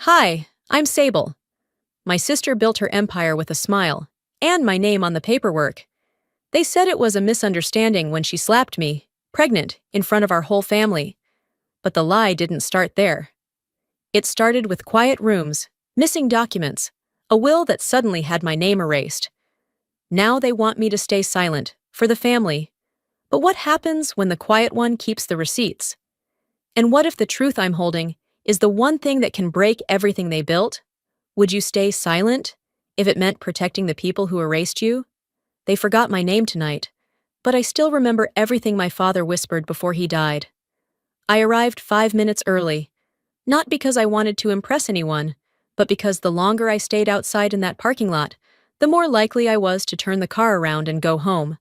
Hi, I'm Sable. My sister built her empire with a smile, and my name on the paperwork. They said it was a misunderstanding when she slapped me, pregnant, in front of our whole family. But the lie didn't start there. It started with quiet rooms, missing documents, a will that suddenly had my name erased. Now they want me to stay silent, for the family. But what happens when the quiet one keeps the receipts? And what if the truth I'm holding is the one thing that can break everything they built? Would you stay silent if it meant protecting the people who erased you? They forgot my name tonight, but I still remember everything my father whispered before he died. I arrived 5 minutes early, not because I wanted to impress anyone, but because the longer I stayed outside in that parking lot, the more likely I was to turn the car around and go home.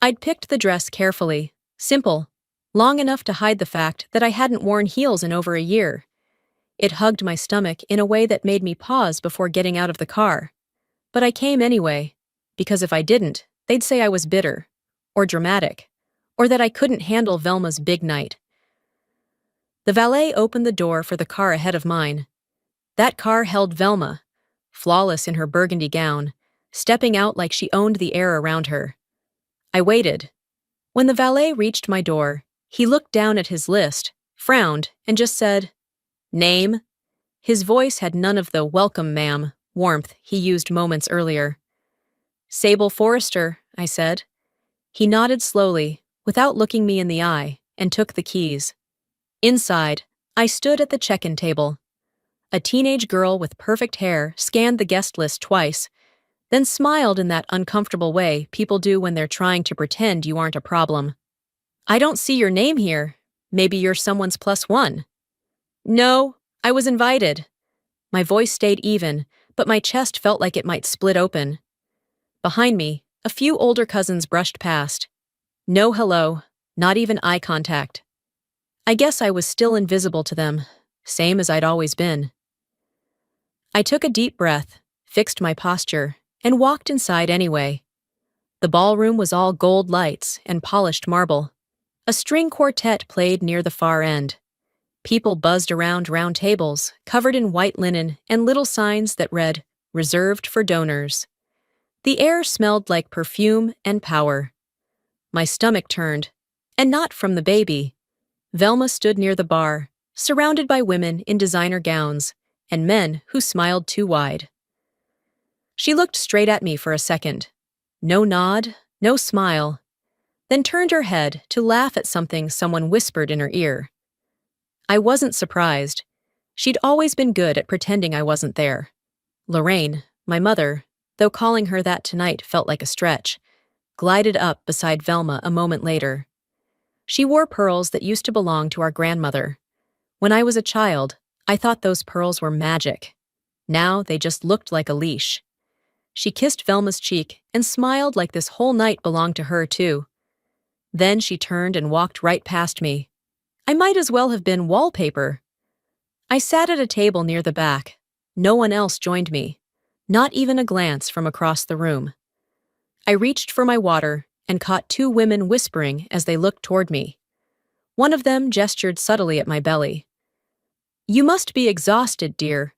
I'd picked the dress carefully, simple, long enough to hide the fact that I hadn't worn heels in over a year. It hugged my stomach in a way that made me pause before getting out of the car. But I came anyway, because if I didn't, they'd say I was bitter, or dramatic, or that I couldn't handle Velma's big night. The valet opened the door for the car ahead of mine. That car held Velma, flawless in her burgundy gown, stepping out like she owned the air around her. I waited. When the valet reached my door, he looked down at his list, frowned, and just said, "Name?" His voice had none of the "welcome, ma'am" warmth he used moments earlier. "Sable Forrester," I said. He nodded slowly, without looking me in the eye, and took the keys. Inside, I stood at the check-in table. A teenage girl with perfect hair scanned the guest list twice, then smiled in that uncomfortable way people do when they're trying to pretend you aren't a problem. "I don't see your name here. Maybe you're someone's plus one." "No, I was invited." My voice stayed even, but my chest felt like it might split open. Behind me, a few older cousins brushed past. No hello, not even eye contact. I guess I was still invisible to them, same as I'd always been. I took a deep breath, fixed my posture, and walked inside anyway. The ballroom was all gold lights and polished marble. A string quartet played near the far end. People buzzed around round tables, covered in white linen and little signs that read, "Reserved for donors." The air smelled like perfume and power. My stomach turned, and not from the baby. Velma stood near the bar, surrounded by women in designer gowns, and men who smiled too wide. She looked straight at me for a second. No nod, no smile, then turned her head to laugh at something someone whispered in her ear. I wasn't surprised. She'd always been good at pretending I wasn't there. Lorraine, my mother, though calling her that tonight felt like a stretch, glided up beside Velma a moment later. She wore pearls that used to belong to our grandmother. When I was a child, I thought those pearls were magic. Now they just looked like a leash. She kissed Velma's cheek and smiled like this whole night belonged to her too. Then she turned and walked right past me. I might as well have been wallpaper. I sat at a table near the back. No one else joined me, not even a glance from across the room. I reached for my water and caught two women whispering as they looked toward me. One of them gestured subtly at my belly. "You must be exhausted, dear,"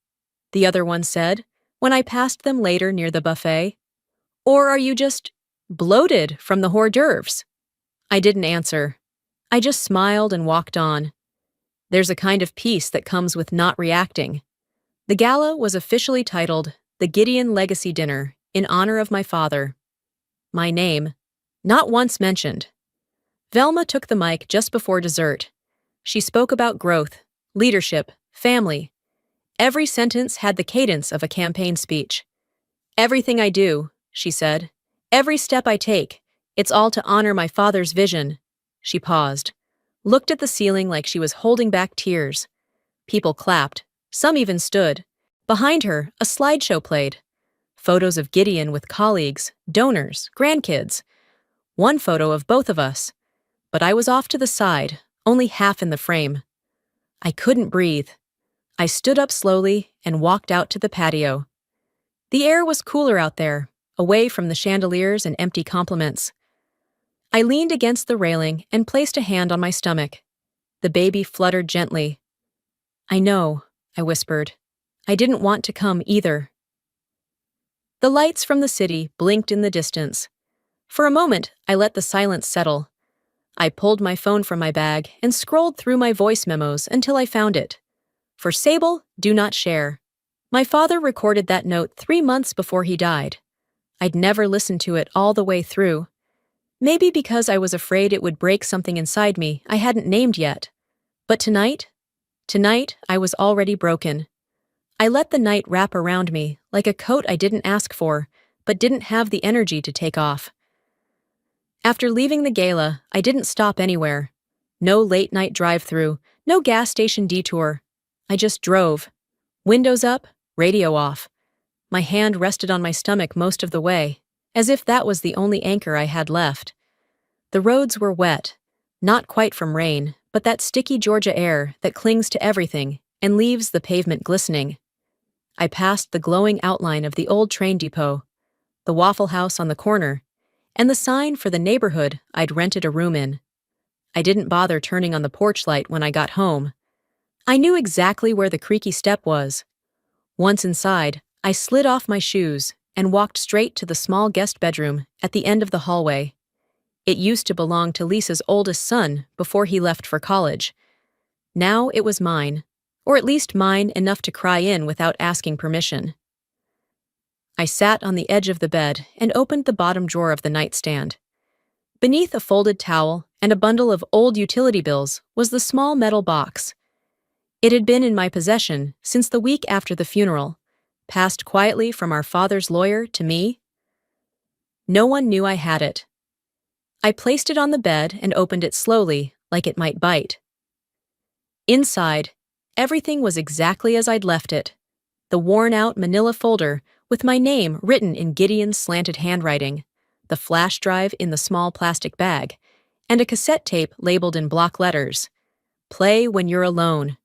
the other one said, when I passed them later near the buffet. "Or are you just bloated from the hors d'oeuvres?" I didn't answer. I just smiled and walked on. There's a kind of peace that comes with not reacting. The gala was officially titled the Gideon Legacy Dinner in honor of my father. My name, not once mentioned. Velma took the mic just before dessert. She spoke about growth, leadership, family. Every sentence had the cadence of a campaign speech. "Everything I do," she said, "every step I take, it's all to honor my father's vision." She paused, looked at the ceiling like she was holding back tears. People clapped, some even stood. Behind her, a slideshow played. Photos of Gideon with colleagues, donors, grandkids. One photo of both of us. But I was off to the side, only half in the frame. I couldn't breathe. I stood up slowly and walked out to the patio. The air was cooler out there, away from the chandeliers and empty compliments. I leaned against the railing and placed a hand on my stomach. The baby fluttered gently. "I know," I whispered. I didn't want to come either. The lights from the city blinked in the distance. For a moment, I let the silence settle. I pulled my phone from my bag and scrolled through my voice memos until I found it. For Sable, do not share. My father recorded that note 3 months before he died. I'd never listened to it all the way through. Maybe because I was afraid it would break something inside me I hadn't named yet. But tonight I was already broken. I let the night wrap around me like a coat I didn't ask for, but didn't have the energy to take off. After leaving the gala, I didn't stop anywhere. No late-night drive-through, no gas station detour. I just drove. Windows up, radio off. My hand rested on my stomach most of the way, as if that was the only anchor I had left. The roads were wet, not quite from rain, but that sticky Georgia air that clings to everything and leaves the pavement glistening. I passed the glowing outline of the old train depot, the Waffle House on the corner, and the sign for the neighborhood I'd rented a room in. I didn't bother turning on the porch light when I got home. I knew exactly where the creaky step was. Once inside, I slid off my shoes and walked straight to the small guest bedroom at the end of the hallway. It used to belong to Lisa's oldest son before he left for college. Now it was mine, or at least mine enough to cry in without asking permission. I sat on the edge of the bed and opened the bottom drawer of the nightstand. Beneath a folded towel and a bundle of old utility bills was the small metal box. It had been in my possession since the week after the funeral, passed quietly from our father's lawyer to me. No one knew I had it. I placed it on the bed and opened it slowly, like it might bite. Inside, everything was exactly as I'd left it. The worn-out manila folder with my name written in Gideon's slanted handwriting, the flash drive in the small plastic bag, and a cassette tape labeled in block letters. Play when you're alone.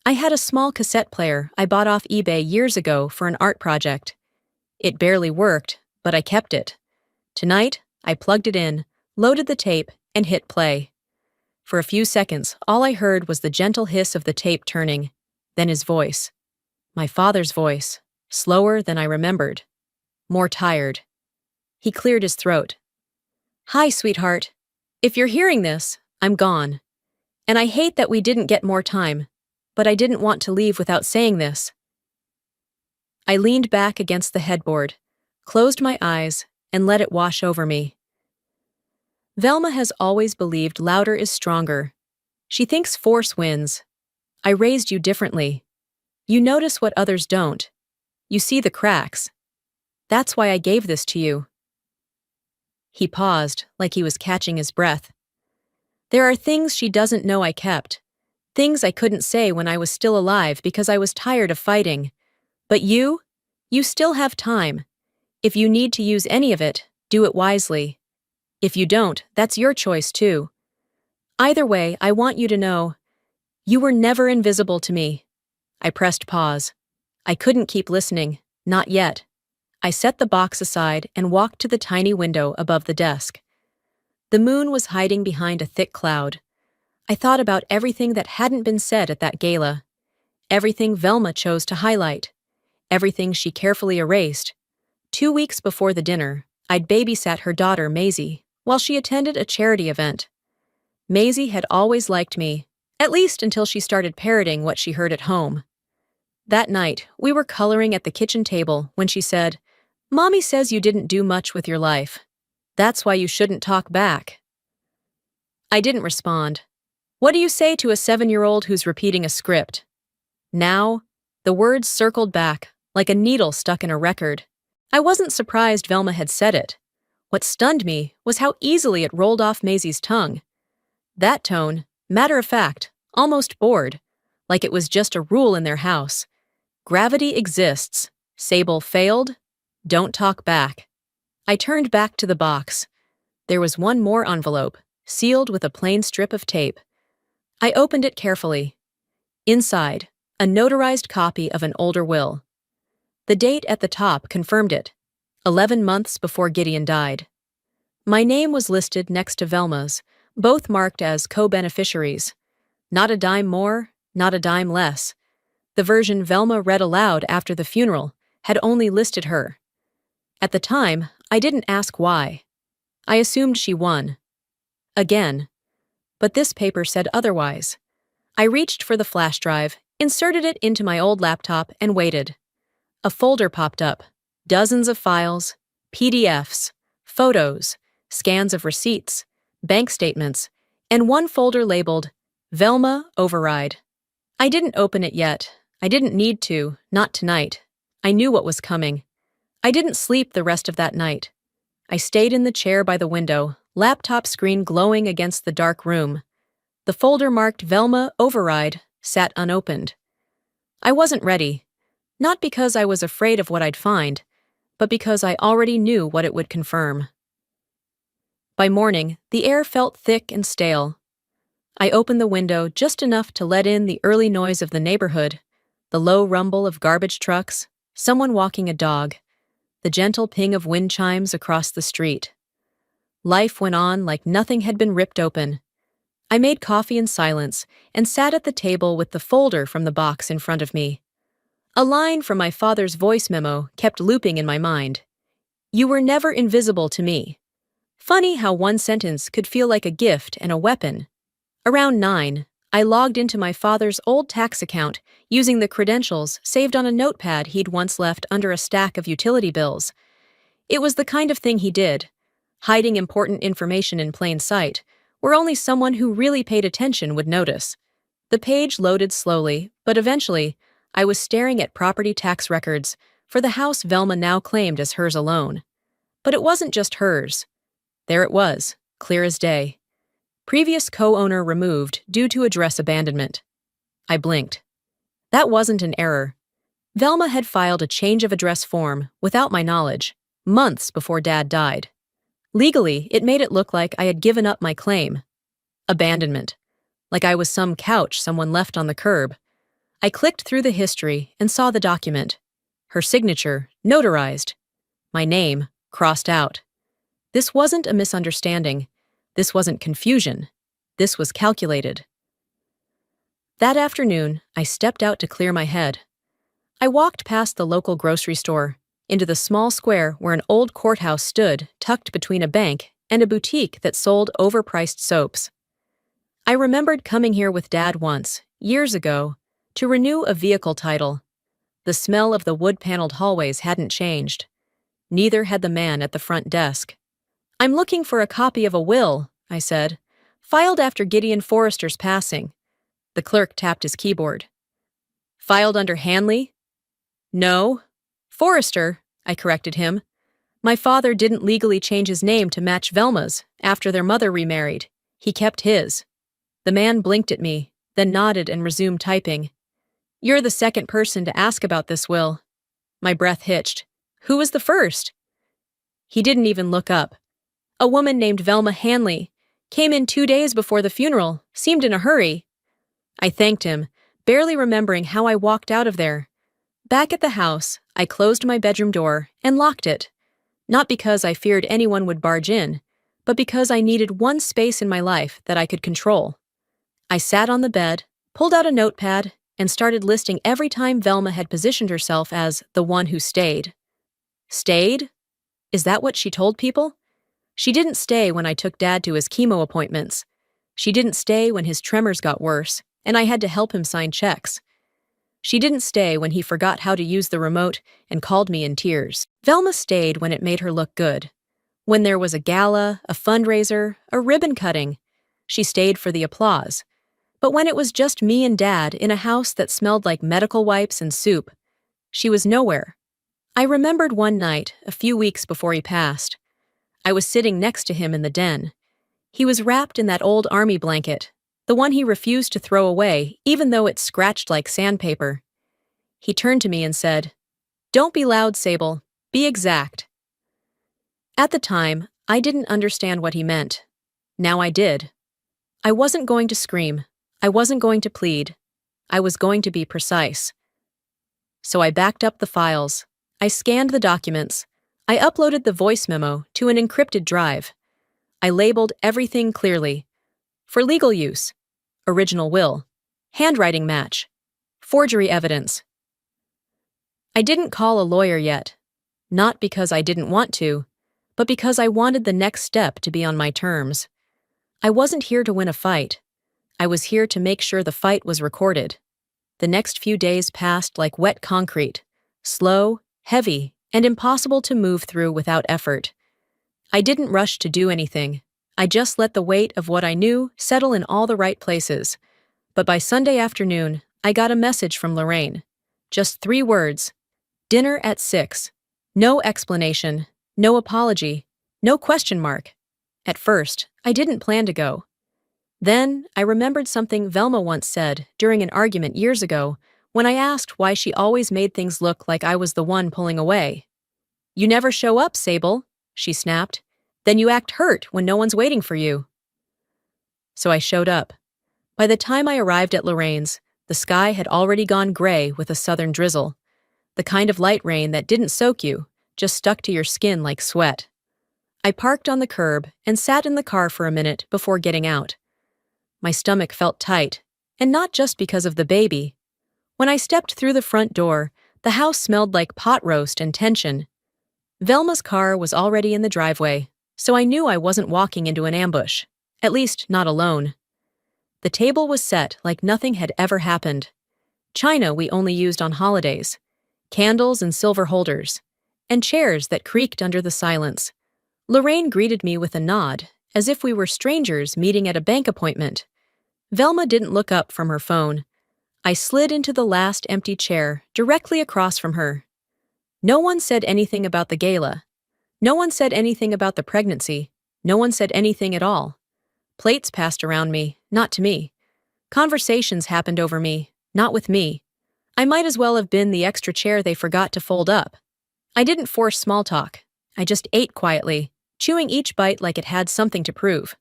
I had a small cassette player I bought off eBay years ago for an art project. It barely worked, but I kept it. Tonight, I plugged it in, loaded the tape, and hit play. For a few seconds, all I heard was the gentle hiss of the tape turning, then his voice. My father's voice, slower than I remembered, more tired. He cleared his throat. "Hi, sweetheart. If you're hearing this, I'm gone. And I hate that we didn't get more time, but I didn't want to leave without saying this." I leaned back against the headboard, closed my eyes, and let it wash over me. Velma has always believed louder is stronger. She thinks force wins. I raised you differently. You notice what others don't. You see the cracks. That's why I gave this to you. He paused, like he was catching his breath. There are things she doesn't know I kept. Things I couldn't say when I was still alive because I was tired of fighting. But you still have time. If you need to use any of it, do it wisely. If you don't, that's your choice too. Either way, I want you to know, you were never invisible to me. I pressed pause. I couldn't keep listening, not yet. I set the box aside and walked to the tiny window above the desk. The moon was hiding behind a thick cloud. I thought about everything that hadn't been said at that gala. Everything Velma chose to highlight. Everything she carefully erased. 2 weeks before the dinner, I'd babysat her daughter, Maisie, while she attended a charity event. Maisie had always liked me, at least until she started parroting what she heard at home. That night, we were coloring at the kitchen table when she said, "Mommy says you didn't do much with your life. That's why you shouldn't talk back." I didn't respond. What do you say to a 7-year-old who's repeating a script? Now, the words circled back, like a needle stuck in a record. I wasn't surprised Velma had said it. What stunned me was how easily it rolled off Maisie's tongue. That tone, matter of fact, almost bored, like it was just a rule in their house. Gravity exists. Sable failed. Don't talk back. I turned back to the box. There was one more envelope, sealed with a plain strip of tape. I opened it carefully. Inside, a notarized copy of an older will. The date at the top confirmed it, 11 months before Gideon died. My name was listed next to Velma's, both marked as co-beneficiaries. Not a dime more, not a dime less. The version Velma read aloud after the funeral had only listed her. At the time, I didn't ask why. I assumed she won. Again. But this paper said otherwise. I reached for the flash drive, inserted it into my old laptop, and waited. A folder popped up. Dozens of files, PDFs, photos, scans of receipts, bank statements, and one folder labeled Velma Override. I didn't open it yet. I didn't need to, not tonight. I knew what was coming. I didn't sleep the rest of that night. I stayed in the chair by the window, laptop screen glowing against the dark room. The folder marked Velma Override sat unopened. I wasn't ready, not because I was afraid of what I'd find, but because I already knew what it would confirm. By morning, the air felt thick and stale. I opened the window just enough to let in the early noise of the neighborhood, the low rumble of garbage trucks, someone walking a dog, the gentle ping of wind chimes across the street. Life went on like nothing had been ripped open. I made coffee in silence and sat at the table with the folder from the box in front of me. A line from my father's voice memo kept looping in my mind. "You were never invisible to me." Funny how one sentence could feel like a gift and a weapon. Around 9, I logged into my father's old tax account using the credentials saved on a notepad he'd once left under a stack of utility bills. It was the kind of thing he did, hiding important information in plain sight, where only someone who really paid attention would notice. The page loaded slowly, but eventually, I was staring at property tax records for the house Velma now claimed as hers alone. But it wasn't just hers. There it was, clear as day. Previous co-owner removed due to address abandonment. I blinked. That wasn't an error. Velma had filed a change of address form, without my knowledge, months before Dad died. Legally, it made it look like I had given up my claim. Abandonment. Like I was some couch someone left on the curb. I clicked through the history and saw the document. Her signature, notarized. My name, crossed out. This wasn't a misunderstanding. This wasn't confusion. This was calculated. That afternoon, I stepped out to clear my head. I walked past the local grocery store, into the small square where an old courthouse stood tucked between a bank and a boutique that sold overpriced soaps. I remembered coming here with Dad once, years ago, to renew a vehicle title. The smell of the wood-paneled hallways hadn't changed. Neither had the man at the front desk. "I'm looking for a copy of a will," I said, "filed after Gideon Forrester's passing." The clerk tapped his keyboard. "Filed under Hanley?" "No. Forrester," I corrected him. "My father didn't legally change his name to match Velma's after their mother remarried. He kept his." The man blinked at me, then nodded and resumed typing. "You're the second person to ask about this will." My breath hitched. "Who was the first?" He didn't even look up. "A woman named Velma Hanley. Came in 2 days before the funeral, seemed in a hurry." I thanked him, barely remembering how I walked out of there. Back at the house, I closed my bedroom door and locked it. Not because I feared anyone would barge in, but because I needed one space in my life that I could control. I sat on the bed, pulled out a notepad, and started listing every time Velma had positioned herself as the one who stayed. Stayed? Is that what she told people? She didn't stay when I took Dad to his chemo appointments. She didn't stay when his tremors got worse, and I had to help him sign checks. She didn't stay when he forgot how to use the remote and called me in tears. Velma stayed when it made her look good. When there was a gala, a fundraiser, a ribbon cutting, she stayed for the applause. But when it was just me and Dad in a house that smelled like medical wipes and soup, she was nowhere. I remembered one night, a few weeks before he passed. I was sitting next to him in the den. He was wrapped in that old army blanket, the one he refused to throw away even though it scratched like sandpaper. He turned to me and said, "Don't be loud, Sable. Be exact." At the time, I didn't understand what he meant. Now I did. I wasn't going to scream. I wasn't going to plead. I was going to be precise. So I backed up the files. I scanned the documents. I uploaded the voice memo to an encrypted drive. I labeled everything clearly. For legal use. Original will. Handwriting match. Forgery evidence. I didn't call a lawyer yet. Not because I didn't want to, but because I wanted the next step to be on my terms. I wasn't here to win a fight. I was here to make sure the fight was recorded. The next few days passed like wet concrete, slow, heavy, and impossible to move through without effort. I didn't rush to do anything. I just let the weight of what I knew settle in all the right places. But by Sunday afternoon, I got a message from Lorraine. Just 3 words. Dinner at 6. No explanation, no apology, no question mark. At first, I didn't plan to go. Then, I remembered something Velma once said during an argument years ago when I asked why she always made things look like I was the one pulling away. "You never show up, Sable," she snapped. "Then you act hurt when no one's waiting for you." So I showed up. By the time I arrived at Lorraine's, the sky had already gone gray with a southern drizzle. The kind of light rain that didn't soak you, just stuck to your skin like sweat. I parked on the curb and sat in the car for a minute before getting out. My stomach felt tight, and not just because of the baby. When I stepped through the front door, the house smelled like pot roast and tension. Velma's car was already in the driveway, so I knew I wasn't walking into an ambush, at least not alone. The table was set like nothing had ever happened. China we only used on holidays. Candles and silver holders, and chairs that creaked under the silence. Lorraine greeted me with a nod, as if we were strangers meeting at a bank appointment. Velma didn't look up from her phone. I slid into the last empty chair, directly across from her. No one said anything about the gala. No one said anything about the pregnancy. No one said anything at all. Plates passed around me, not to me. Conversations happened over me, not with me. I might as well have been the extra chair they forgot to fold up. I didn't force small talk. I just ate quietly, chewing each bite like it had something to prove.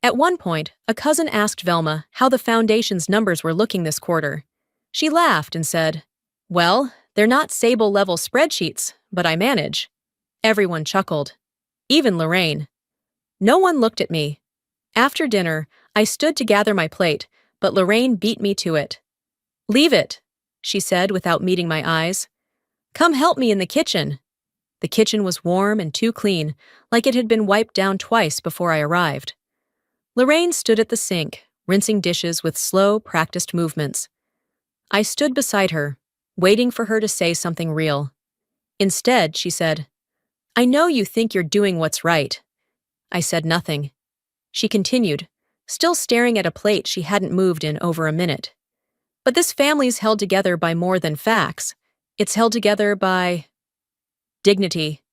At one point, a cousin asked Velma how the foundation's numbers were looking this quarter. She laughed and said, "Well, they're not Sable-level spreadsheets, but I manage." Everyone chuckled. Even Lorraine. No one looked at me. After dinner, I stood to gather my plate, but Lorraine beat me to it. "Leave it," she said without meeting my eyes. "Come help me in the kitchen." The kitchen was warm and too clean, like it had been wiped down twice before I arrived. Lorraine stood at the sink, rinsing dishes with slow, practiced movements. I stood beside her, waiting for her to say something real. Instead, she said, "I know you think you're doing what's right." I said nothing. She continued, still staring at a plate she hadn't moved in over a minute. "But this family's held together by more than facts. It's held together by dignity.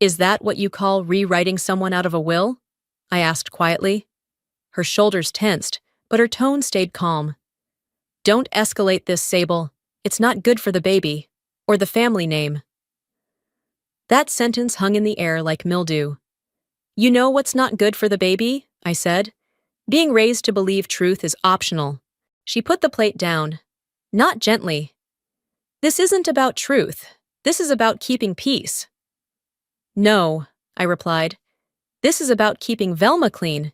Is that what you call rewriting someone out of a will?" I asked quietly. Her shoulders tensed, but her tone stayed calm. "Don't escalate this, Sable. It's not good for the baby, or the family name." That sentence hung in the air like mildew. "You know what's not good for the baby?" I said. "Being raised to believe truth is optional." She put the plate down. Not gently. "This isn't about truth. This is about keeping peace." "No," I replied. "This is about keeping Velma clean,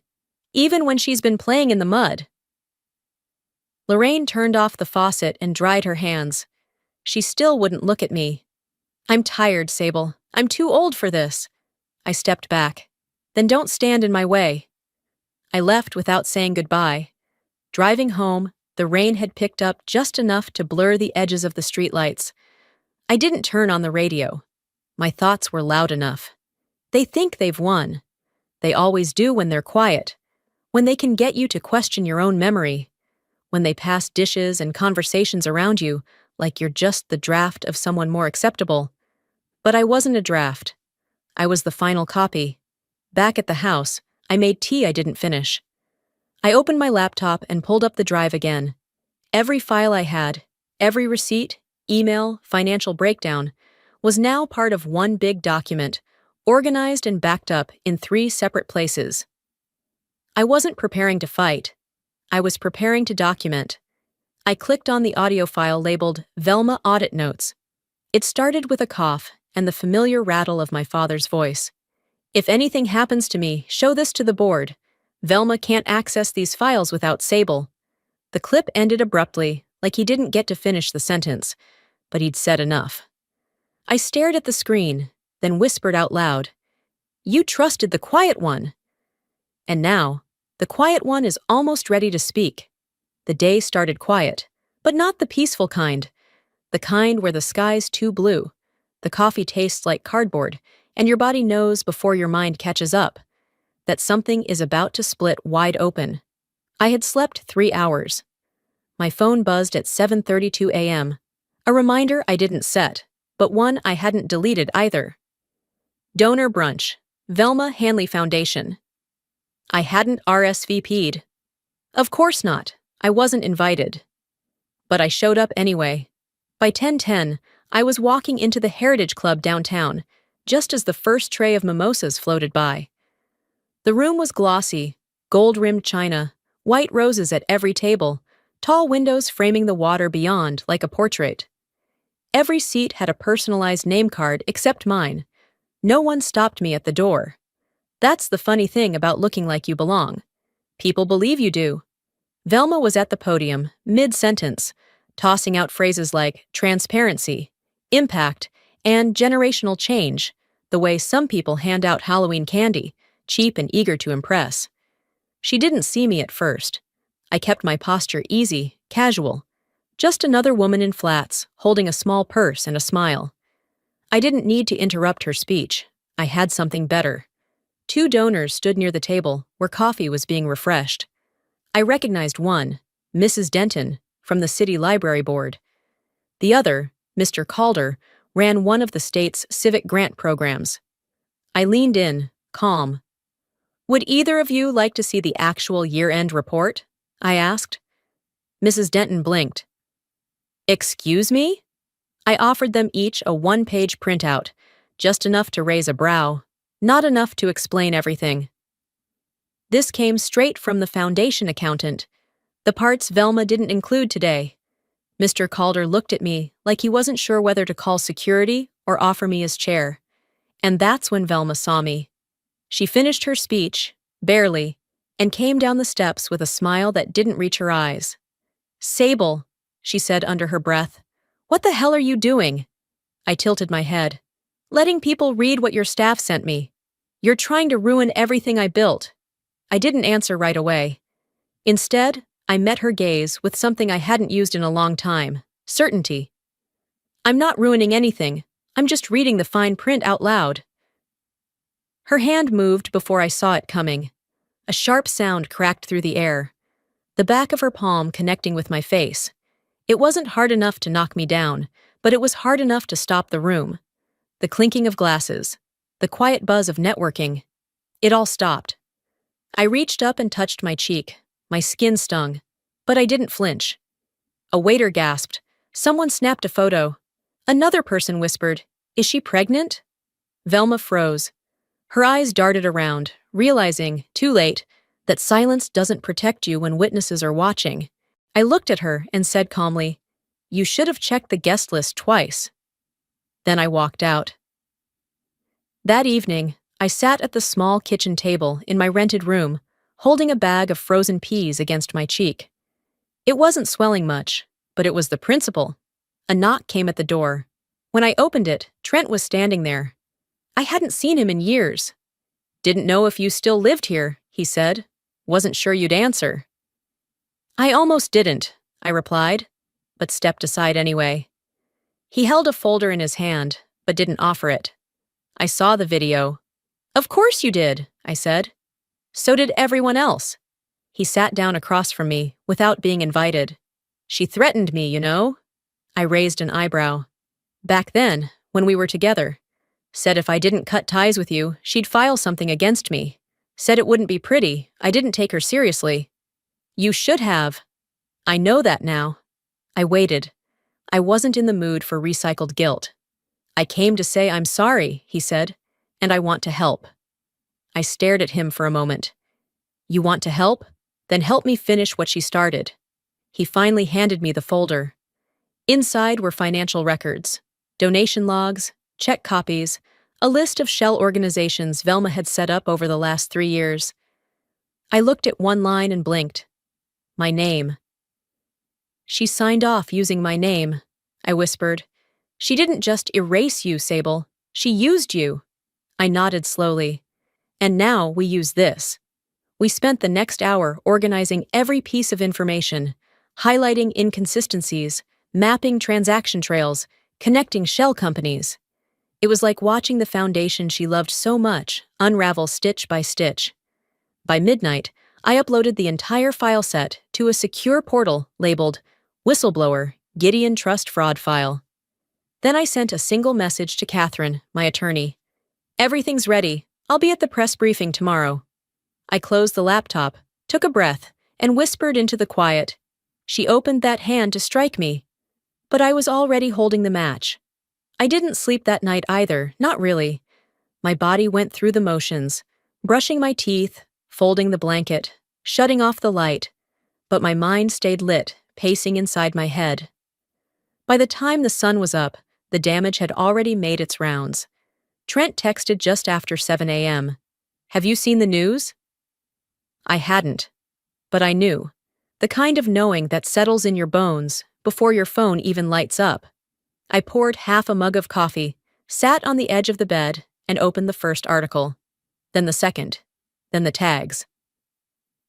even when she's been playing in the mud." Lorraine turned off the faucet and dried her hands. She still wouldn't look at me. "I'm tired, Sable. I'm too old for this." I stepped back. "Then don't stand in my way." I left without saying goodbye. Driving home, the rain had picked up just enough to blur the edges of the streetlights. I didn't turn on the radio. My thoughts were loud enough. They think they've won. They always do when they're quiet, when they can get you to question your own memory, when they pass dishes and conversations around you like you're just the draft of someone more acceptable. But I wasn't a draft. I was the final copy. Back at the house, I made tea I didn't finish. I opened my laptop and pulled up the drive again. Every file I had, every receipt, email, financial breakdown, was now part of one big document, organized and backed up in 3 separate places. I wasn't preparing to fight. I was preparing to document. I clicked on the audio file labeled Velma Audit Notes. It started with a cough and the familiar rattle of my father's voice. "If anything happens to me, show this to the board. Velma can't access these files without Sable." The clip ended abruptly, like he didn't get to finish the sentence, but he'd said enough. I stared at the screen, then whispered out loud, "You trusted the quiet one." And now, the quiet one is almost ready to speak. The day started quiet, but not the peaceful kind. The kind where the sky's too blue, the coffee tastes like cardboard, and your body knows before your mind catches up that something is about to split wide open. I had slept 3 hours. My phone buzzed at 7:32 a.m., a reminder I didn't set, but one I hadn't deleted either. Donor brunch, Velma Hanley Foundation. I hadn't RSVP'd. Of course not, I wasn't invited. But I showed up anyway. By 10:10, I was walking into the Heritage Club downtown, just as the first tray of mimosas floated by. The room was glossy, gold-rimmed china, white roses at every table, tall windows framing the water beyond like a portrait. Every seat had a personalized name card except mine. No one stopped me at the door. That's the funny thing about looking like you belong. People believe you do. Velma was at the podium, mid-sentence, tossing out phrases like transparency, impact, and generational change, the way some people hand out Halloween candy, cheap and eager to impress. She didn't see me at first. I kept my posture easy, casual. Just another woman in flats, holding a small purse and a smile. I didn't need to interrupt her speech. I had something better. 2 donors stood near the table, where coffee was being refreshed. I recognized one, Mrs. Denton, from the City Library Board. The other, Mr. Calder, ran one of the state's civic grant programs. I leaned in, calm. "Would either of you like to see the actual year-end report?" I asked. Mrs. Denton blinked. "Excuse me?" I offered them each a 1-page printout, just enough to raise a brow, not enough to explain everything. This came straight from the foundation accountant, the parts Velma didn't include today. Mr. Calder looked at me like he wasn't sure whether to call security or offer me his chair. And that's when Velma saw me. She finished her speech, barely, and came down the steps with a smile that didn't reach her eyes. "Sable," she said under her breath, "what the hell are you doing?" I tilted my head. "Letting people read what your staff sent me. You're trying to ruin everything I built." I didn't answer right away. Instead, I met her gaze with something I hadn't used in a long time, certainty. "I'm not ruining anything. I'm just reading the fine print out loud." Her hand moved before I saw it coming. A sharp sound cracked through the air, the back of her palm connecting with my face. It wasn't hard enough to knock me down, but it was hard enough to stop the room. The clinking of glasses, the quiet buzz of networking. It all stopped. I reached up and touched my cheek. My skin stung, but I didn't flinch. A waiter gasped. Someone snapped a photo. Another person whispered, "Is she pregnant?" Velma froze. Her eyes darted around, realizing, too late, that silence doesn't protect you when witnesses are watching. I looked at her and said calmly, "You should have checked the guest list twice." Then I walked out. That evening, I sat at the small kitchen table in my rented room, holding a bag of frozen peas against my cheek. It wasn't swelling much, but it was the principle. A knock came at the door. When I opened it, Trent was standing there. I hadn't seen him in years. "Didn't know if you still lived here," he said. "Wasn't sure you'd answer." "I almost didn't," I replied, but stepped aside anyway. He held a folder in his hand, but didn't offer it. I saw the video. "Of course you did," I said. "So did everyone else." He sat down across from me without being invited. "She threatened me, you know." I raised an eyebrow. "Back then, when we were together. Said if I didn't cut ties with you, she'd file something against me. Said it wouldn't be pretty. I didn't take her seriously." "You should have." "I know that now." I waited. I wasn't in the mood for recycled guilt. "I came to say I'm sorry," he said, "and I want to help." I stared at him for a moment. "You want to help? Then help me finish what she started." He finally handed me the folder. Inside were financial records, donation logs, check copies, a list of shell organizations Velma had set up over the last 3 years. I looked at one line and blinked. My name. She signed off using my name, I whispered. She didn't just erase you, Sable. She used you. I nodded slowly. And now we use this. We spent the next hour organizing every piece of information, highlighting inconsistencies, mapping transaction trails, connecting shell companies. It was like watching the foundation she loved so much unravel stitch by stitch. By midnight, I uploaded the entire file set to a secure portal labeled Whistleblower Gideon Trust Fraud File. Then I sent a single message to Catherine, my attorney. Everything's ready. I'll be at the press briefing tomorrow. I closed the laptop, took a breath, and whispered into the quiet. She opened that hand to strike me. But I was already holding the match. I didn't sleep that night either, not really. My body went through the motions, brushing my teeth, folding the blanket, shutting off the light. But my mind stayed lit, pacing inside my head. By the time the sun was up, the damage had already made its rounds. Trent texted just after 7 a.m. Have you seen the news? I hadn't. But I knew. The kind of knowing that settles in your bones before your phone even lights up. I poured half a mug of coffee, sat on the edge of the bed, and opened the first article. Then the second. Then the tags.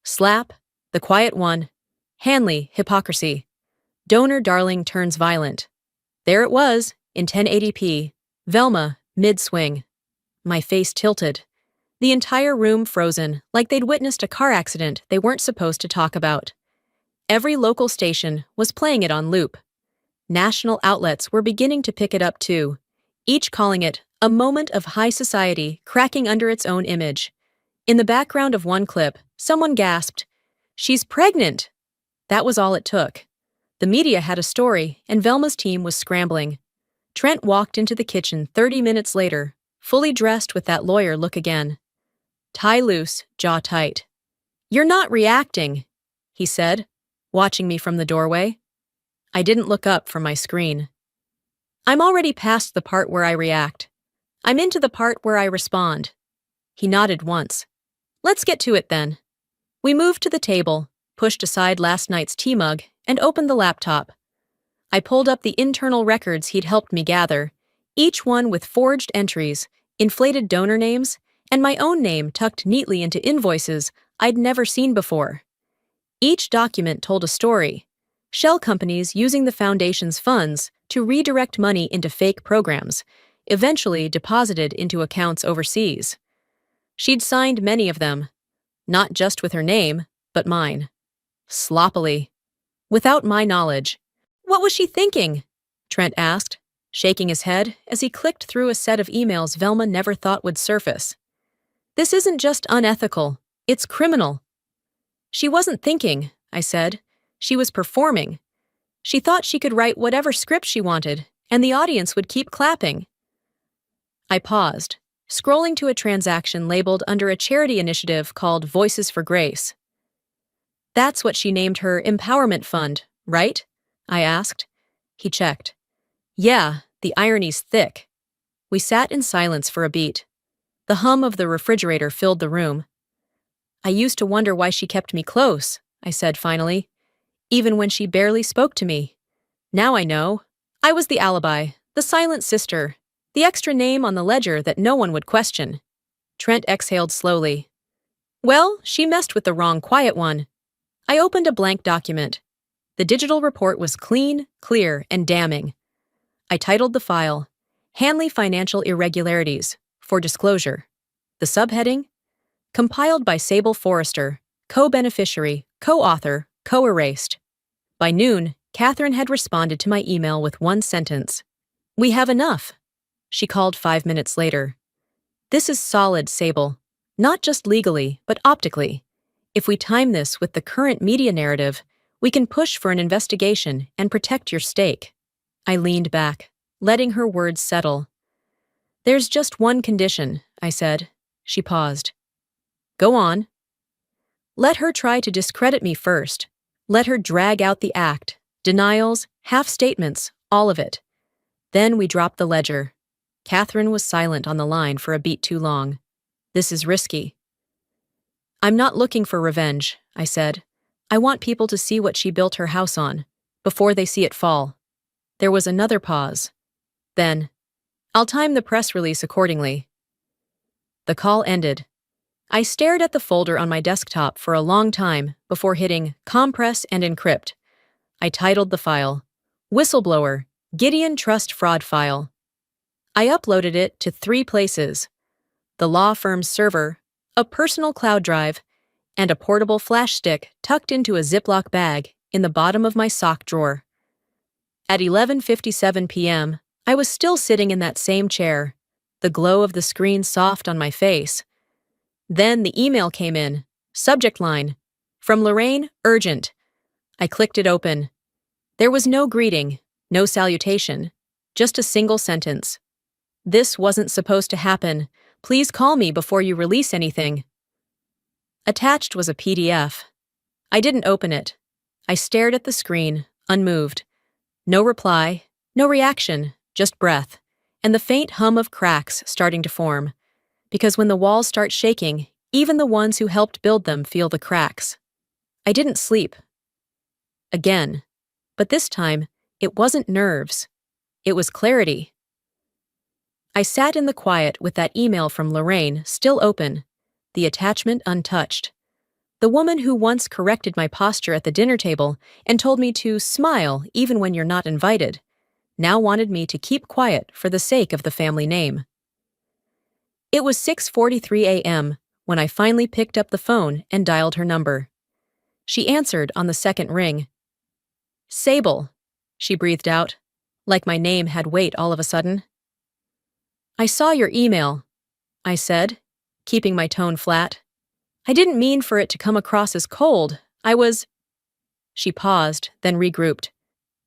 Slap, the quiet one. Hanley, hypocrisy. Donor darling turns violent. There it was, in 1080p. Velma, mid-swing. My face tilted. The entire room frozen, like they'd witnessed a car accident they weren't supposed to talk about. Every local station was playing it on loop. National outlets were beginning to pick it up too, each calling it a moment of high society cracking under its own image. In the background of one clip, someone gasped, "She's pregnant!" That was all it took. The media had a story, and Velma's team was scrambling. Trent walked into the kitchen 30 minutes later, fully dressed with that lawyer look again. Tie loose, jaw tight. "You're not reacting," he said, watching me from the doorway. I didn't look up from my screen. I'm already past the part where I react. I'm into the part where I respond. He nodded once. Let's get to it then. We moved to the table, pushed aside last night's tea mug, and opened the laptop. I pulled up the internal records he'd helped me gather, each one with forged entries, inflated donor names, and my own name tucked neatly into invoices I'd never seen before. Each document told a story. Shell companies using the foundation's funds to redirect money into fake programs, eventually deposited into accounts overseas. She'd signed many of them, not just with her name, but mine. Sloppily. Without my knowledge. What was she thinking? Trent asked, shaking his head as he clicked through a set of emails Velma never thought would surface. This isn't just unethical, it's criminal. She wasn't thinking, I said. She was performing. She thought she could write whatever script she wanted, and the audience would keep clapping. I paused, scrolling to a transaction labeled under a charity initiative called Voices for Grace. That's what she named her empowerment fund, right? I asked. He checked. Yeah, the irony's thick. We sat in silence for a beat. The hum of the refrigerator filled the room. I used to wonder why she kept me close, I said finally, even when she barely spoke to me. Now I know. I was the alibi, the silent sister, the extra name on the ledger that no one would question. Trent exhaled slowly. Well, she messed with the wrong quiet one. I opened a blank document. The digital report was clean, clear, and damning. I titled the file, Hanley Financial Irregularities, for disclosure. The subheading? Compiled by Sable Forrester, co-beneficiary, co-author, co-erased. By noon, Catherine had responded to my email with one sentence. We have enough. She called 5 minutes later. This is solid, Sable. Not just legally, but optically. If we time this with the current media narrative, we can push for an investigation and protect your stake. I leaned back, letting her words settle. There's just one condition, I said. She paused. Go on. Let her try to discredit me first. Let her drag out the act, denials, half-statements, all of it. Then we dropped the ledger. Catherine was silent on the line for a beat too long. This is risky. I'm not looking for revenge, I said. I want people to see what she built her house on. before they see it fall. There was another pause. Then, I'll time the press release accordingly. The call ended. I stared at the folder on my desktop for a long time before hitting Compress and Encrypt. I titled the file, Whistleblower, Gideon Trust Fraud File. I uploaded it to 3 places: the law firm's server, a personal cloud drive, and a portable flash stick tucked into a Ziploc bag in the bottom of my sock drawer. At 11:57 p.m., I was still sitting in that same chair, the glow of the screen soft on my face. Then the email came in, subject line, from Lorraine, urgent. I clicked it open. There was no greeting, no salutation, just a single sentence. This wasn't supposed to happen. Please call me before you release anything. Attached was a PDF. I didn't open it. I stared at the screen, unmoved. No reply, no reaction, just breath, and the faint hum of cracks starting to form. Because when the walls start shaking, even the ones who helped build them feel the cracks. I didn't sleep. Again. But this time, it wasn't nerves. It was clarity. I sat in the quiet with that email from Lorraine still open, the attachment untouched. The woman who once corrected my posture at the dinner table and told me to smile even when you're not invited, now wanted me to keep quiet for the sake of the family name. It was 6:43 a.m. when I finally picked up the phone and dialed her number. She answered on the second ring. Sable, she breathed out, like my name had weight all of a sudden. I saw your email, I said, keeping my tone flat. I didn't mean for it to come across as cold. She paused, then regrouped.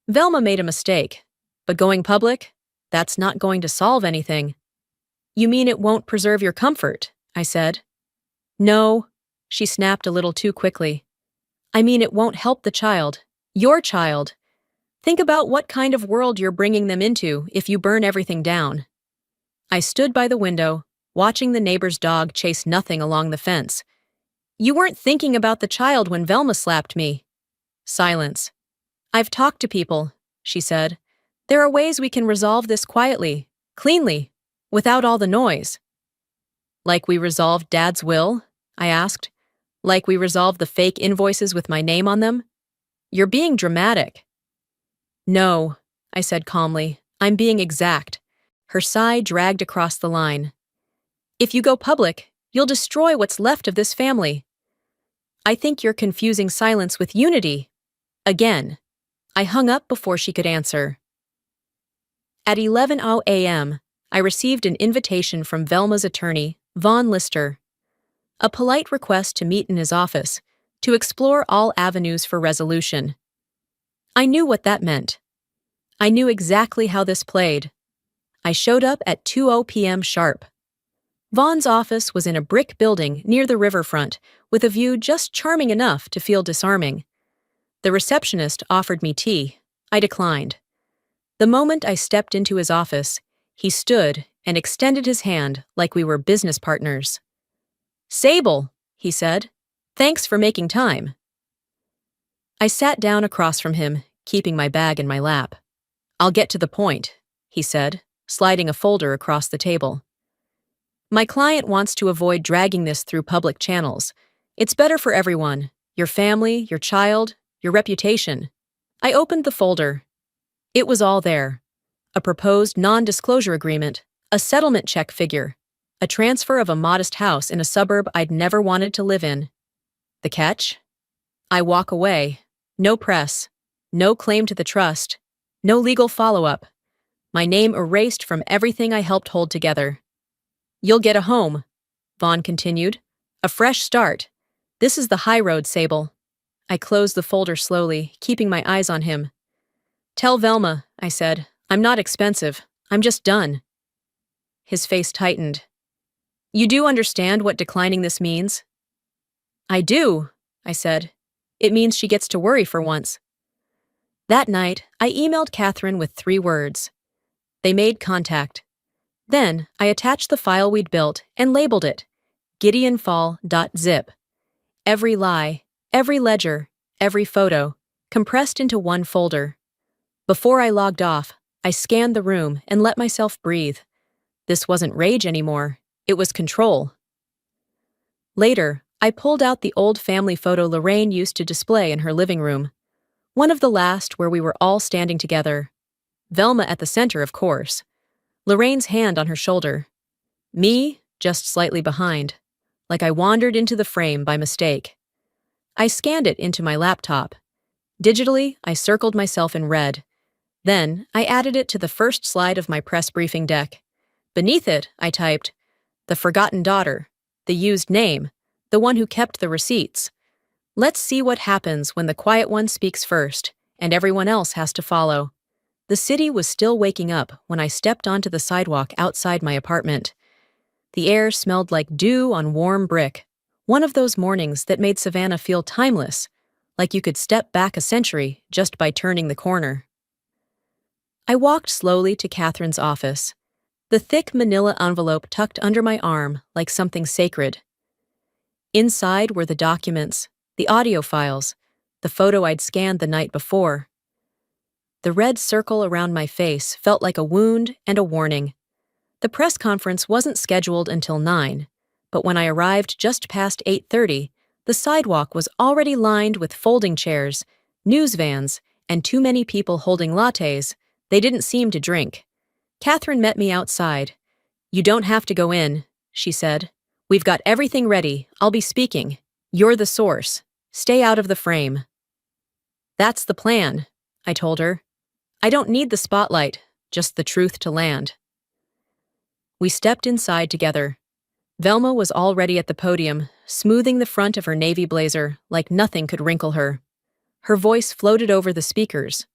Velma made a mistake, but going public, that's not going to solve anything. You mean it won't preserve your comfort, I said. No, she snapped a little too quickly. I mean it won't help the child, your child. Think about what kind of world you're bringing them into if you burn everything down. I stood by the window, watching the neighbor's dog chase nothing along the fence. You weren't thinking about the child when Velma slapped me. Silence. I've talked to people, she said. There are ways we can resolve this quietly, cleanly, without all the noise. Like we resolved Dad's will? I asked. Like we resolved the fake invoices with my name on them? You're being dramatic. No, I said calmly. I'm being exact. Her sigh dragged across the line. If you go public, you'll destroy what's left of this family. I think you're confusing silence with unity. Again. I hung up before she could answer. At 11:00 a.m., I received an invitation from Velma's attorney, Vaughn Lister. A polite request to meet in his office, to explore all avenues for resolution. I knew what that meant. I knew exactly how this played. I showed up at 2:00 p.m. sharp. Vaughn's office was in a brick building near the riverfront, with a view just charming enough to feel disarming. The receptionist offered me tea. I declined. The moment I stepped into his office, he stood and extended his hand like we were business partners. Sable, he said. Thanks for making time. I sat down across from him, keeping my bag in my lap. I'll get to the point, he said, sliding a folder across the table. My client wants to avoid dragging this through public channels. It's better for everyone, your family, your child, your reputation. I opened the folder. It was all there. A proposed non-disclosure agreement, a settlement check figure, a transfer of a modest house in a suburb I'd never wanted to live in. The catch? I walk away. No press. No claim to the trust. No legal follow-up. My name erased from everything I helped hold together. You'll get a home, Vaughn continued. A fresh start. This is the high road, Sable. I closed the folder slowly, keeping my eyes on him. Tell Velma, I said. I'm not expensive. I'm just done. His face tightened. You do understand what declining this means? I do, I said. It means she gets to worry for once. That night, I emailed Catherine with 3 words. They made contact. Then, I attached the file we'd built and labeled it GideonFall.zip. Every lie, every ledger, every photo, compressed into one folder. Before I logged off, I scanned the room and let myself breathe. This wasn't rage anymore, it was control. Later, I pulled out the old family photo Lorraine used to display in her living room. One of the last where we were all standing together. Velma at the center, of course. Lorraine's hand on her shoulder. Me, just slightly behind, like I wandered into the frame by mistake. I scanned it into my laptop. Digitally, I circled myself in red. Then, I added it to the first slide of my press briefing deck. Beneath it, I typed, "The forgotten daughter, the used name, the one who kept the receipts. Let's see what happens when the quiet one speaks first, and everyone else has to follow." The city was still waking up when I stepped onto the sidewalk outside my apartment. The air smelled like dew on warm brick, one of those mornings that made Savannah feel timeless, like you could step back a century just by turning the corner. I walked slowly to Catherine's office, the thick manila envelope tucked under my arm like something sacred. Inside were the documents, the audio files, the photo I'd scanned the night before. The red circle around my face felt like a wound and a warning. The press conference wasn't scheduled until 9, but when I arrived just past 8:30, the sidewalk was already lined with folding chairs, news vans, and too many people holding lattes. They didn't seem to drink. Catherine met me outside. "You don't have to go in," she said. "We've got everything ready. I'll be speaking. You're the source. Stay out of the frame." "That's the plan," I told her. "I don't need the spotlight, just the truth to land." We stepped inside together. Velma was already at the podium, smoothing the front of her navy blazer like nothing could wrinkle her. Her voice floated over the speakers.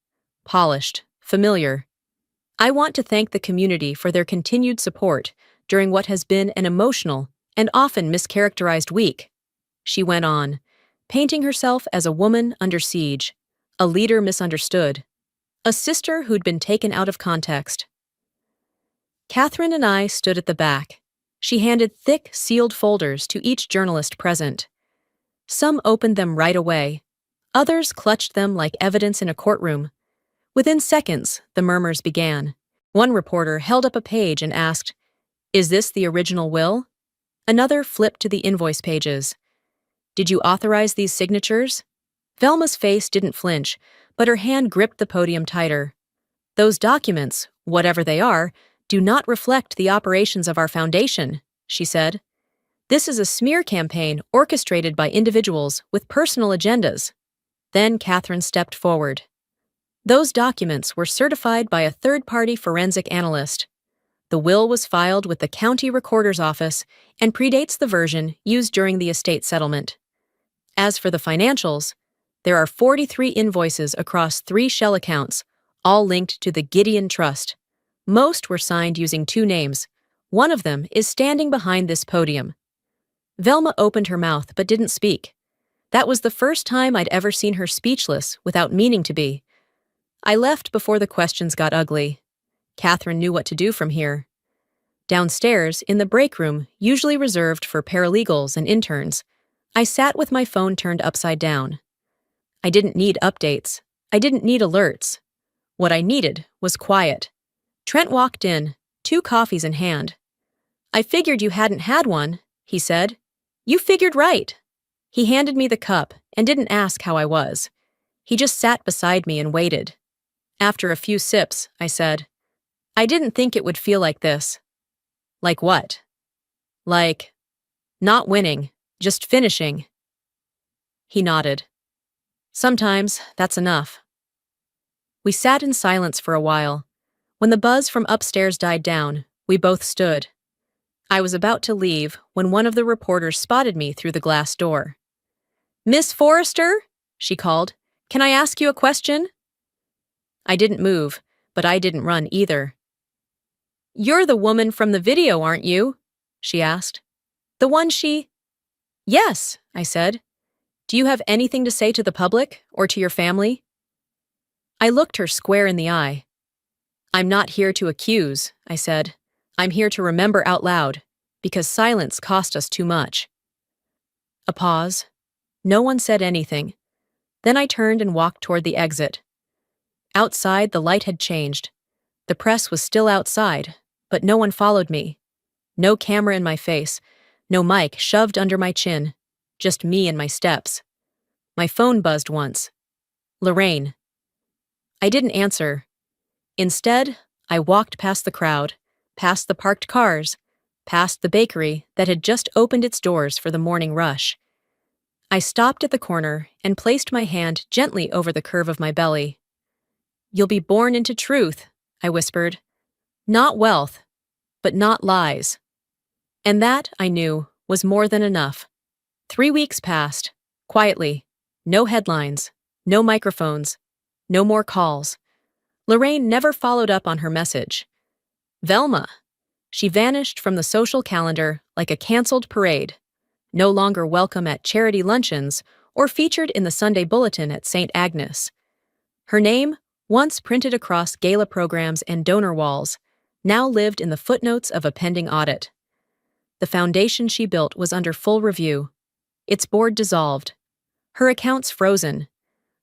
Polished, familiar. "I want to thank the community for their continued support during what has been an emotional and often mischaracterized week," she went on, painting herself as a woman under siege, a leader misunderstood, a sister who'd been taken out of context. Catherine and I stood at the back. She handed thick, sealed folders to each journalist present. Some opened them right away. Others clutched them like evidence in a courtroom. Within seconds, the murmurs began. One reporter held up a page and asked, "Is this the original will?" Another flipped to the invoice pages. "Did you authorize these signatures?" Velma's face didn't flinch, but her hand gripped the podium tighter. "Those documents, whatever they are, do not reflect the operations of our foundation," she said. "This is a smear campaign orchestrated by individuals with personal agendas." Then Catherine stepped forward. "Those documents were certified by a third-party forensic analyst. The will was filed with the county recorder's office and predates the version used during the estate settlement. As for the financials, there are 43 invoices across 3 shell accounts, all linked to the Gideon Trust. Most were signed using 2 names. One of them is standing behind this podium." Velma opened her mouth but didn't speak. That was the first time I'd ever seen her speechless without meaning to be. I left before the questions got ugly. Catherine knew what to do from here. Downstairs, in the break room, usually reserved for paralegals and interns, I sat with my phone turned upside down. I didn't need updates. I didn't need alerts. What I needed was quiet. Trent walked in, 2 coffees in hand. "I figured you hadn't had one," he said. "You figured right." He handed me the cup and didn't ask how I was. He just sat beside me and waited. After a few sips, I said, "I didn't think it would feel like this." "Like what?" "Like, not winning, just finishing." He nodded. "Sometimes that's enough." We sat in silence for a while. When the buzz from upstairs died down, we both stood. I was about to leave when one of the reporters spotted me through the glass door. "Miss Forrester?" she called. "Can I ask you a question?" I didn't move, but I didn't run either. "You're the woman from the video, aren't you?" she asked. "The one she—" "Yes," I said. "Do you have anything to say to the public or to your family?" I looked her square in the eye. "I'm not here to accuse," I said. "I'm here to remember out loud, because silence cost us too much." A pause. No one said anything. Then I turned and walked toward the exit. Outside, the light had changed. The press was still outside, but no one followed me. No camera in my face, no mic shoved under my chin, just me and my steps. My phone buzzed once. Lorraine. I didn't answer. Instead, I walked past the crowd, past the parked cars, past the bakery that had just opened its doors for the morning rush. I stopped at the corner and placed my hand gently over the curve of my belly. "You'll be born into truth," I whispered. "Not wealth, but not lies." And that, I knew, was more than enough. 3 weeks passed, quietly. No headlines, no microphones, no more calls. Lorraine never followed up on her message. Velma. She vanished from the social calendar like a canceled parade, no longer welcome at charity luncheons or featured in the Sunday Bulletin at St. Agnes. Her name, once printed across gala programs and donor walls, now lived in the footnotes of a pending audit. The foundation she built was under full review. Its board dissolved. Her accounts frozen.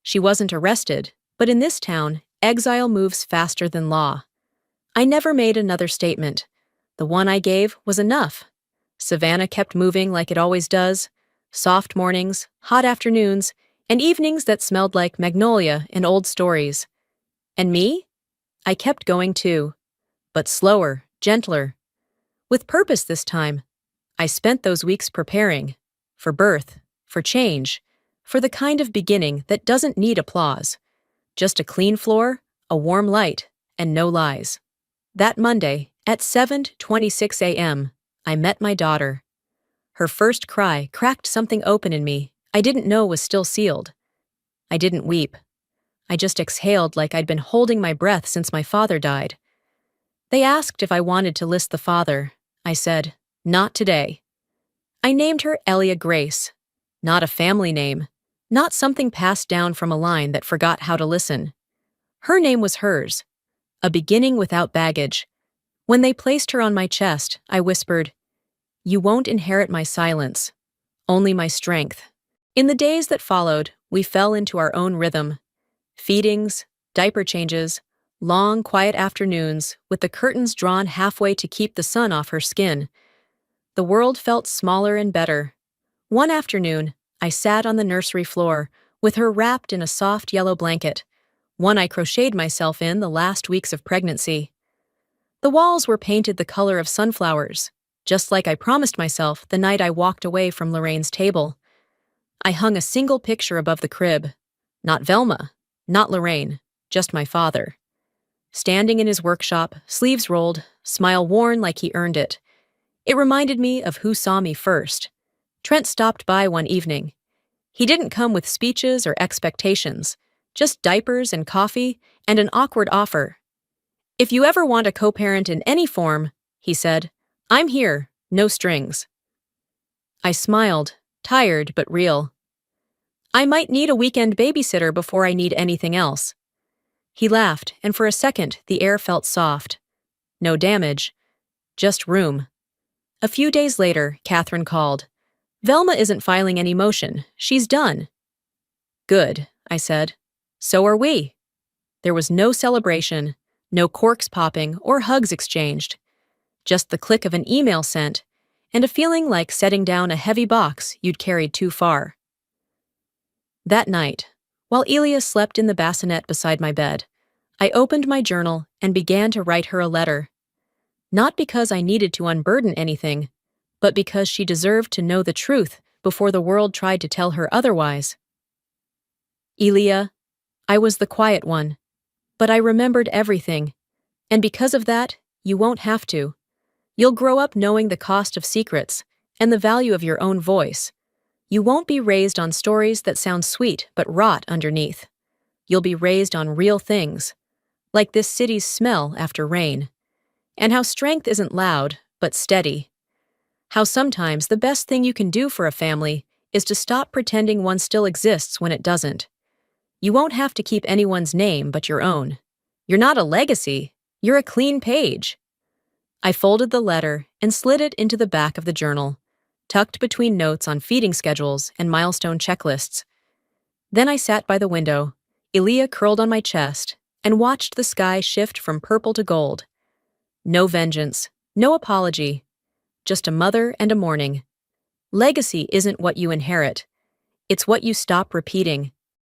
She wasn't arrested, but in this town, exile moves faster than law. I never made another statement. The one I gave was enough. Savannah kept moving like it always does. Soft mornings, hot afternoons, and evenings that smelled like magnolia and old stories. And me? I kept going too. But slower, gentler. With purpose this time. I spent those weeks preparing. For birth, for change, for the kind of beginning that doesn't need applause. Just a clean floor, a warm light, and no lies. That Monday, at 7:26 a.m., I met my daughter. Her first cry cracked something open in me I didn't know was still sealed. I didn't weep. I just exhaled like I'd been holding my breath since my father died. They asked if I wanted to list the father. I said, "Not today." I named her Elia Grace. Not a family name. Not something passed down from a line that forgot how to listen. Her name was hers. A beginning without baggage. When they placed her on my chest, I whispered, "You won't inherit my silence, only my strength." In the days that followed, we fell into our own rhythm. Feedings, diaper changes, long, quiet afternoons with the curtains drawn halfway to keep the sun off her skin. The world felt smaller and better. One afternoon, I sat on the nursery floor, with her wrapped in a soft yellow blanket, one I crocheted myself in the last weeks of pregnancy. The walls were painted the color of sunflowers, just like I promised myself the night I walked away from Lorraine's table. I hung a single picture above the crib. Not Velma, not Lorraine, just my father. Standing in his workshop, sleeves rolled, smile worn like he earned it. It reminded me of who saw me first. Trent stopped by one evening. He didn't come with speeches or expectations, just diapers and coffee and an awkward offer. "If you ever want a co-parent in any form," he said, "I'm here, no strings." I smiled, tired but real. "I might need a weekend babysitter before I need anything else." He laughed, and for a second the air felt soft. No damage, just room. A few days later, Catherine called. "Velma isn't filing any motion. She's done." "Good," I said. "So are we." There was no celebration, no corks popping or hugs exchanged. Just the click of an email sent, and a feeling like setting down a heavy box you'd carried too far. That night, while Elia slept in the bassinet beside my bed, I opened my journal and began to write her a letter. Not because I needed to unburden anything, but because she deserved to know the truth before the world tried to tell her otherwise. Elia, I was the quiet one, but I remembered everything, and because of that, you won't have to. You'll grow up knowing the cost of secrets and the value of your own voice. You won't be raised on stories that sound sweet but rot underneath. You'll be raised on real things, like this city's smell after rain, and how strength isn't loud but steady. How sometimes the best thing you can do for a family is to stop pretending one still exists when it doesn't. You won't have to keep anyone's name but your own. You're not a legacy, you're a clean page. I folded the letter and slid it into the back of the journal, tucked between notes on feeding schedules and milestone checklists. Then I sat by the window, Elia curled on my chest, and watched the sky shift from purple to gold. No vengeance, no apology, just a mother and a mourning. Legacy isn't what you inherit, it's what you stop repeating.